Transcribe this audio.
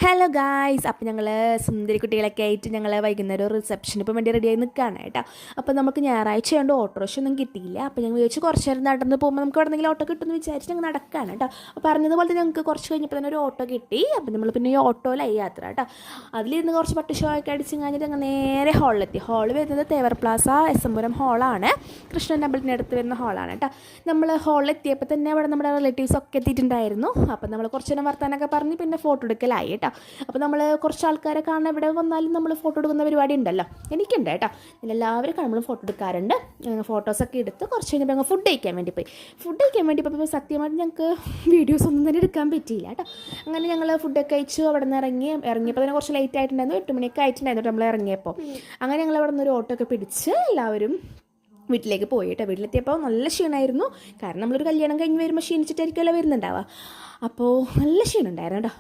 Hello guys, അപ്പോൾ ഞങ്ങൾ സുന്ദരി കുട്ടികളൊക്കെ ആയിട്ട് ഞങ്ങൾ വൈകുന്നേരം റിസപ്ഷന് ഇപ്പം വേണ്ടി റെഡിയായി നിൽക്കുകയാണ് കേട്ടോ. അപ്പോൾ നമുക്ക് ഞായറാഴ്ച കൊണ്ട് ഓട്ടോറിക്ഷ ഒന്നും കിട്ടിയില്ല. അപ്പോൾ ഞങ്ങൾ വിചാരിച്ചു കുറച്ച് നേരം നടന്ന് പോകുമ്പോൾ നമുക്ക് എവിടെയെങ്കിലും ഓട്ടോ കിട്ടുമെന്ന് വിചാരിച്ച് ഞങ്ങൾ നടക്കുകയാണ് കേട്ടോ. അപ്പോൾ പറഞ്ഞതുപോലെ തന്നെ ഞങ്ങൾക്ക് കുറച്ച് കഴിഞ്ഞപ്പോൾ തന്നെ ഒരു ഓട്ടോ കിട്ടി. അപ്പോൾ നമ്മൾ പിന്നെ ഈ ഓട്ടോയിലായി യാത്ര കേട്ടോ. അതിലിരുന്ന് കുറച്ച് പട്ട് ഷോ ഒക്കെ അടിച്ച് കഴിഞ്ഞിട്ട് ഞങ്ങൾ നേരെ ഹാളിലെത്തി. ഹാൾ വരുന്നത് തേവർ പ്ലാസ എസ് എം പുരം ഹാളാണ്. കൃഷ്ണൻ ടെമ്പിളിൻ്റെ അടുത്ത് വരുന്ന ഹാളാണ് കേട്ടോ. നമ്മൾ ഹാളിലെത്തിയപ്പോൾ തന്നെ അവിടെ നമ്മുടെ റിലേറ്റീവ്സ് ഒക്കെ എത്തിയിട്ടുണ്ടായിരുന്നു. അപ്പോൾ നമ്മൾ കുറച്ച് നേരം വർത്താനൊക്കെ പറഞ്ഞ് പിന്നെ ഫോട്ടോ എടുക്കലായി കേട്ടോ. അപ്പോൾ നമ്മൾ കുറച്ച് ആൾക്കാരെ കാണാൻ ഇവിടെ വന്നാലും നമ്മൾ ഫോട്ടോ എടുക്കുന്ന പരിപാടി ഉണ്ടല്ലോ, എനിക്കുണ്ട് കേട്ടോ. എല്ലാവരും നമ്മൾ ഫോട്ടോ എടുക്കാറുണ്ട്. ഫോട്ടോസൊക്കെ എടുത്ത് കുറച്ച് കഴിഞ്ഞപ്പോൾ ഞങ്ങൾ ഫുഡ് കഴിക്കാൻ വേണ്ടി പോയി. സത്യമായിട്ട് ഞങ്ങൾക്ക് വീഡിയോസ് ഒന്നും തന്നെ എടുക്കാൻ പറ്റിയില്ല കേട്ടോ. അങ്ങനെ ഞങ്ങൾ ഫുഡൊക്കെ കഴിച്ചു. അവിടെ നിന്ന് ഇറങ്ങിയപ്പോൾ തന്നെ കുറച്ച് ലേറ്റ് ആയിട്ടുണ്ടായിരുന്നു, 8 മണിയൊക്കെ ആയിട്ടുണ്ടായിരുന്നു നമ്മൾ ഇറങ്ങിയപ്പോൾ. അങ്ങനെ ഞങ്ങൾ അവിടെ നിന്ന് ഒരു ഓട്ടോ ഒക്കെ പിടിച്ച് എല്ലാവരും വീട്ടിലേക്ക് പോയി കേട്ടോ. വീട്ടിലെത്തിയപ്പോൾ നല്ല ക്ഷീണമായിരുന്നു. കാരണം നമ്മളൊരു കല്യാണം കഴിഞ്ഞ് വരുമ്പോൾ ക്ഷീണിച്ചിട്ടായിരിക്കുമല്ലോ വരുന്നുണ്ടാവുക. അപ്പോൾ നല്ല ക്ഷീണം ഉണ്ടായിരുന്നു കേട്ടോ.